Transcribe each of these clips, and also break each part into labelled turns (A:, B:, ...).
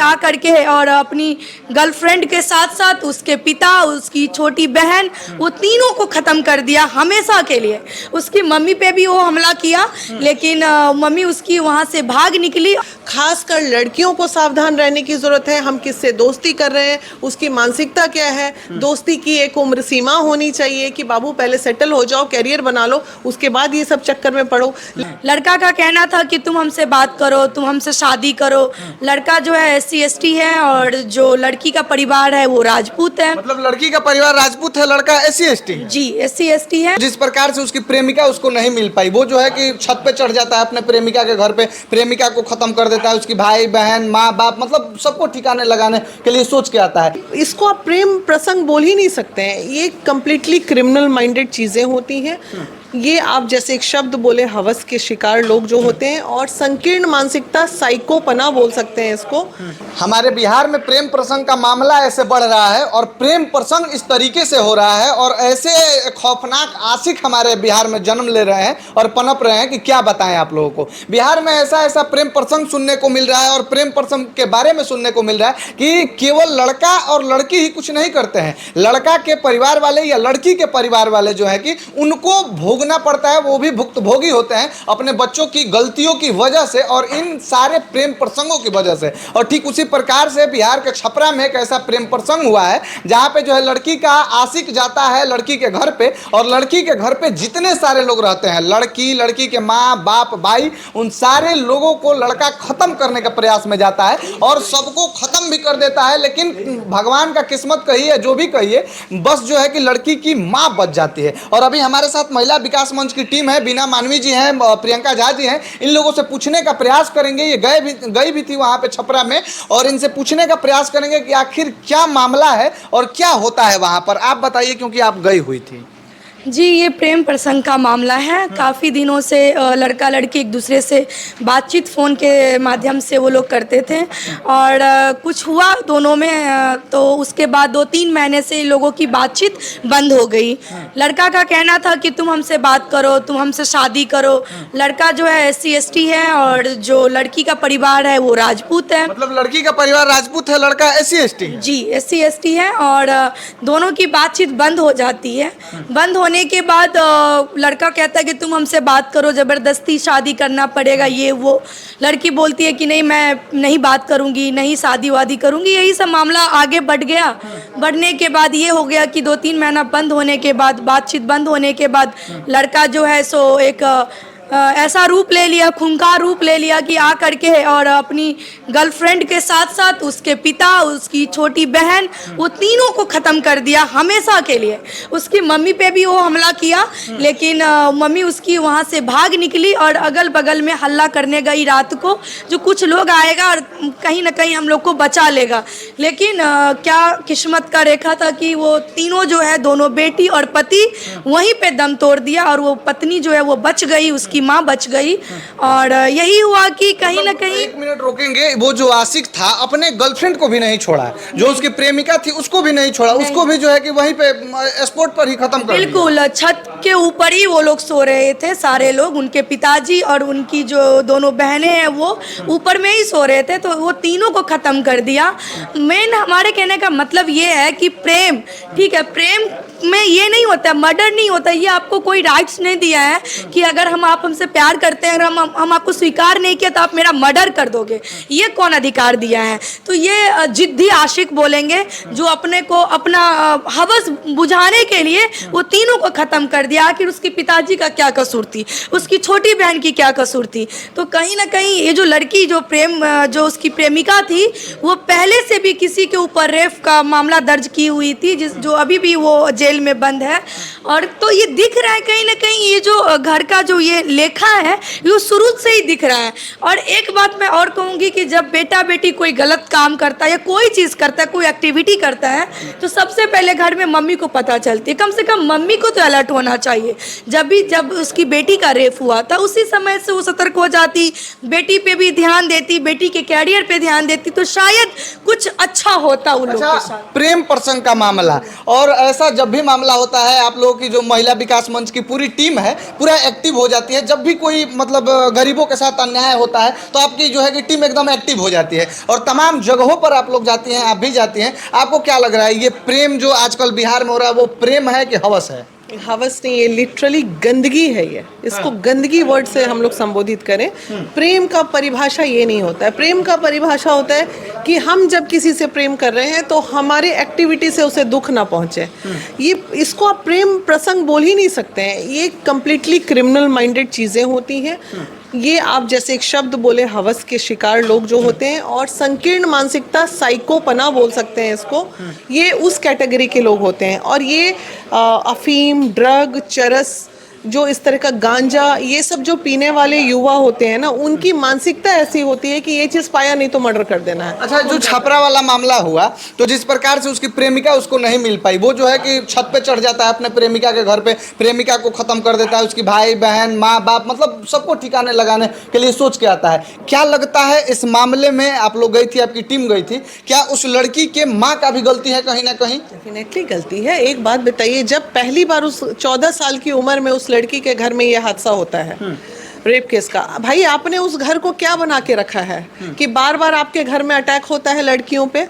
A: आ करके और अपनी गर्लफ्रेंड के साथ साथ उसके पिता, उसकी छोटी बहन, वो तीनों को ख़त्म कर दिया हमेशा के लिए। उसकी मम्मी पे भी वो हमला किया, लेकिन मम्मी उसकी वहाँ से भाग निकली।
B: खासकर लड़कियों को सावधान रहने की ज़रूरत है। हम किससे दोस्ती कर रहे हैं, उसकी मानसिकता क्या है। दोस्ती की एक उम्र सीमा होनी चाहिए कि बाबू पहले सेटल हो जाओ, कैरियर बना लो, उसके बाद ये सब चक्कर में पड़ो।
A: लड़का का कहना था कि तुम हमसे बात करो, तुम हमसे शादी करो। लड़का जो है SC ST है और जो लड़की का परिवार है वो राजपूत है।
C: मतलब लड़की का परिवार राजपूत है, लड़का SC ST है।
A: जी, SC ST है।
C: जिस प्रकार से उसकी प्रेमिका उसको नहीं मिल पाई, वो जो है कि छत पे चढ़ जाता है अपने प्रेमिका के घर पे, प्रेमिका को खत्म कर देता है, उसकी भाई बहन माँ बाप मतलब सबको ठिकाने लगाने के लिए सोच के आता है।
B: इसको आप प्रेम प्रसंग बोल ही नहीं सकते हैं, ये कम्प्लीटली क्रिमिनल माइंडेड चीज़ें होती हैं। ये आप जैसे एक शब्द बोले, हवस के शिकार लोग जो होते हैं, और संकीर्ण मानसिकता, साइकोपना बोल सकते हैं इसको।
C: हमारे बिहार में प्रेम प्रसंग का मामला ऐसे बढ़ रहा है और प्रेम प्रसंग इस तरीके से हो रहा है और ऐसे खौफनाक आशिक हमारे बिहार में जन्म ले रहे हैं और पनप रहे हैं कि क्या बताएं आप लोगों को। बिहार में ऐसा ऐसा प्रेम प्रसंग सुनने को मिल रहा है और प्रेम प्रसंग के बारे में सुनने को मिल रहा है कि केवल लड़का और लड़की ही कुछ नहीं करते हैं, लड़का के परिवार वाले या लड़की के परिवार वाले जो है कि उनको भोगना पड़ता है, वो भी भुक्तभोगी होते हैं अपने बच्चों की गलतियों की वजह से और इन सारे प्रेम प्रसंगों की वजह से। और ठीक उसी प्रकार से बिहार के छपरा में एक ऐसा प्रेम प्रसंग हुआ है जहां पे जो है लड़की का आशिक जाता है लड़की के घर पे और लड़की के घर पे जितने सारे लोग रहते हैं, लड़की, लड़की के माँ बाप भाई, उन सारे लोगों को लड़का खत्म करने का प्रयास में जाता है और सबको खत्म भी कर देता है। लेकिन भगवान का किस्मत कहिए जो भी कहिए, बस जो है कि लड़की की माँ बच जाती है। और अभी हमारे साथ महिला विकास मंच की टीम है, बीना मानवी जी हैं, प्रियंका झा जी हैं, इन लोगों से पूछने का प्रयास करेंगे। ये गई भी थी वहाँ पे छपरा में और इनसे पूछने का प्रयास करेंगे कि आखिर क्या मामला है और क्या होता है वहाँ पर। आप बताइए, क्योंकि आप गई हुई थी।
A: जी, ये प्रेम प्रसंग का मामला है। काफ़ी दिनों से लड़का लड़की एक दूसरे से बातचीत फ़ोन के माध्यम से वो लोग करते थे और कुछ हुआ दोनों में, तो उसके बाद 2-3 महीने से इन लोगों की बातचीत बंद हो गई। लड़का का कहना था कि तुम हमसे बात करो, तुम हमसे शादी करो। लड़का जो है SC ST है और जो लड़की का परिवार है वो राजपूत है।
C: मतलब लड़की का परिवार राजपूत है, लड़का SC ST है।
A: जी, SC ST है और दोनों की बातचीत बंद हो जाती है। बंद होने के बाद लड़का कहता है कि तुम हमसे बात करो, ज़बरदस्ती शादी करना पड़ेगा, ये वो। लड़की बोलती है कि नहीं, मैं नहीं बात करूँगी, नहीं शादी वादी करूँगी। यही सब मामला आगे बढ़ गया। बढ़ने के बाद ये हो गया कि 2-3 महीना बंद होने के बाद, बातचीत बंद होने के बाद लड़का जो है सो एक ऐसा रूप ले लिया, खूंखार रूप ले लिया कि आ करके और अपनी गर्लफ्रेंड के साथ साथ उसके पिता, उसकी छोटी बहन, वो तीनों को ख़त्म कर दिया हमेशा के लिए। उसकी मम्मी पे भी वो हमला किया, लेकिन मम्मी उसकी वहाँ से भाग निकली और अगल बगल में हल्ला करने गई रात को, जो कुछ लोग आएगा और कहीं ना कहीं हम लोग को बचा लेगा। लेकिन क्या किस्मत का रेखा था कि वो तीनों जो है, दोनों बेटी और पति वहीं पे दम तोड़ दिया और वो पत्नी जो है वो बच गई, उसकी माँ बच गई। और यही हुआ कि कहीं ना कहीं।
C: एक मिनट रोकेंगे, वो जो आशिक था अपने गर्लफ्रेंड को भी नहीं छोड़ा, जो उसकी प्रेमिका थी उसको भी नहीं छोड़ा, उसको भी जो है कि वहीं पे स्पॉट पर ही खत्म कर दिया।
A: बिल्कुल, छत के ऊपर ही वो लोग सो रहे थे सारे लोग, उनके पिताजी और उनकी जो दोनों बहनें हैं वो ऊपर में ही सो रहे थे, तो वो तीनों को ख़त्म कर दिया। मेन हमारे कहने का मतलब ये है कि प्रेम, ठीक है, प्रेम में ये नहीं होता, मर्डर नहीं होता। ये आपको कोई राइट्स नहीं दिया है कि अगर आप हमसे प्यार करते हैं, अगर हम आपको स्वीकार नहीं किया तो आप मेरा मर्डर कर दोगे, ये कौन अधिकार दिया है। तो ये जिद्दी आशिक बोलेंगे जो अपने को अपना हवस बुझाने के लिए वो तीनों को ख़त्म कर दिया। आखिर उसके पिताजी का क्या कसूर थी, उसकी छोटी बहन की क्या कसूर थी। तो कहीं ना कहीं ये जो लड़की जो उसकी प्रेमिका थी, वो पहले से भी किसी के ऊपर रेप का मामला दर्ज की हुई थी, जो अभी भी वो जेल में बंद है। और तो ये दिख रहा है कहीं ना कहीं, ये जो घर का जो ये लेखा है ये शुरू से ही दिख रहा है। और एक बात मैं और कहूँगी कि जब बेटा बेटी कोई गलत काम करता है या कोई चीज़ करता है, कोई एक्टिविटी करता है, तो सबसे पहले घर में मम्मी को पता चलती है। कम से कम मम्मी को तो अलर्ट होना चाहिए। जब उसकी बेटी का रेप हुआ था उसी समय से वो सतर्क हो जाती, बेटी पे भी ध्यान देती, बेटी के कैरियर पे ध्यान देती, तो शायद कुछ अच्छा होता उन लोगों के साथ।
C: प्रेम प्रसंग का मामला, और ऐसा जब भी भी मामला होता है आप लोगों की जो महिला विकास मंच की पूरी टीम है पूरा एक्टिव हो जाती है। जब भी कोई मतलब गरीबों के साथ अन्याय होता है तो आपकी जो है कि टीम एकदम एक्टिव हो जाती है और तमाम जगहों पर आप लोग जाती हैं, आप भी जाती हैं। आपको क्या लग रहा है ये प्रेम जो आजकल बिहार में हो रहा है वो प्रेम है कि हवस है?
B: हवस नहीं, ये लिटरली गंदगी है। ये इसको गंदगी वर्ड से हम लोग संबोधित करें। प्रेम का परिभाषा ये नहीं होता है। प्रेम का परिभाषा होता है कि हम जब किसी से प्रेम कर रहे हैं तो हमारे एक्टिविटी से उसे दुख ना पहुंचे। ये इसको आप प्रेम प्रसंग बोल ही नहीं सकते हैं। ये कम्प्लीटली क्रिमिनल माइंडेड चीज़ें होती हैं। ये आप जैसे एक शब्द बोले हवस के शिकार लोग जो होते हैं और संकीर्ण मानसिकता साइकोपना बोल सकते हैं इसको, ये उस कैटेगरी के लोग होते हैं। और ये अफीम, ड्रग, चरस, जो इस तरह का गांजा, ये सब जो पीने वाले युवा होते हैं ना, उनकी मानसिकता ऐसी होती है कि ये चीज़ पाया नहीं तो मर्डर कर देना है।
C: अच्छा, जो छपरा वाला मामला हुआ तो जिस प्रकार से उसकी प्रेमिका उसको नहीं मिल पाई, वो जो है कि छत पे चढ़ जाता है अपने प्रेमिका के घर पे, प्रेमिका को ख़त्म कर देता है, उसकी भाई बहन माँ बाप मतलब सबको ठिकाने लगाने के लिए सोच के आता है। क्या लगता है इस मामले में आप लोग गई थी, आपकी टीम गई थी, क्या उस लड़की के माँ का भी गलती है कहीं ना कहीं?
B: डेफिनेटली गलती है। एक बात बताइए, जब पहली बार उस 14 साल की उम्र में उस लड़की के घर में ये हादसा होता है रेप केस का, भाई आपने उस घर को क्या बना के रखा है कि बार बार आपके घर में अटैक होता है लड़कियों पे?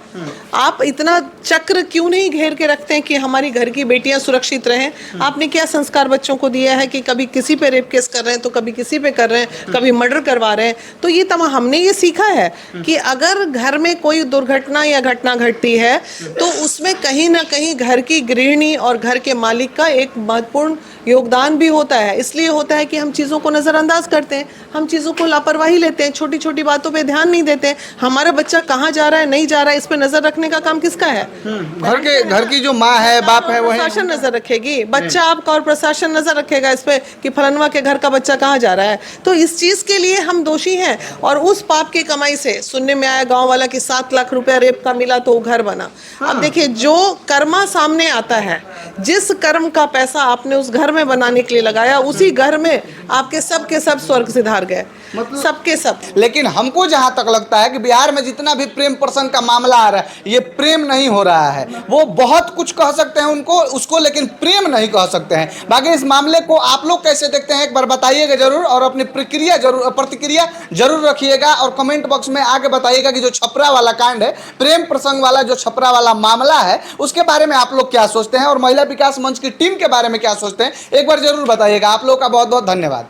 B: आप इतना चक्र क्यों नहीं घेर के रखते हैं कि हमारी घर की बेटियां सुरक्षित रहें? आपने क्या संस्कार बच्चों को दिया है कि कभी किसी पे रेप केस कर रहे हैं तो कभी किसी पे कर रहे हैं, कभी मर्डर करवा रहे हैं? तो ये तमाम हमने ये सीखा है कि अगर घर में कोई दुर्घटना या घटना घटती है तो उसमें कहीं ना कहीं घर की गृहिणी और घर के मालिक का एक महत्वपूर्ण योगदान भी होता है। इसलिए होता है कि हम चीज़ों को नज़रअंदाज करते हैं, हम चीज़ों को लापरवाही लेते हैं, छोटी छोटी बातों पे ध्यान नहीं देते हैं। हमारा बच्चा कहाँ जा रहा है, नहीं जा रहा है, इस पे नज़र रखने का काम किसका है?
C: घर की जो माँ है, बाप है, वो
B: प्रशासन नजर रखेगी, बच्चा आपका और प्रशासन नजर रखेगा इस पे कि फलनवा के घर का बच्चा कहाँ जा रहा है। तो इस चीज के लिए हम दोषी हैं। और उस पाप की कमाई से सुनने में आया गांव वाला कि 7 लाख रुपया रेप का मिला तो वो घर बना। अब देखिए, जो कर्मा सामने आता है, जिस कर्म का पैसा आपने उस घर में बनाने के लिए लगाया, उसी घर में आपके सब के सब स्वर्ग सिधार गए, मतलब सबके सब।
C: लेकिन हमको जहां तक लगता है कि बिहार में जितना भी प्रेम प्रसंग का मामला आ रहा है, ये प्रेम नहीं हो रहा है। वो बहुत कुछ कह सकते हैं उनको उसको, लेकिन प्रेम नहीं कह सकते हैं। बाकी इस मामले को आप लोग कैसे देखते हैं एक बार बताइएगा जरूर, और अपनी प्रतिक्रिया जरूर रखिएगा और कमेंट बॉक्स में आके बताइएगा कि जो छपरा वाला कांड है, प्रेम प्रसंग वाला जो छपरा वाला मामला है, उसके बारे में आप लोग क्या सोचते हैं और महिला विकास मंच की टीम के बारे में क्या सोचते हैं, एक बार जरूर बताइएगा। आप लोग का बहुत बहुत धन्यवाद।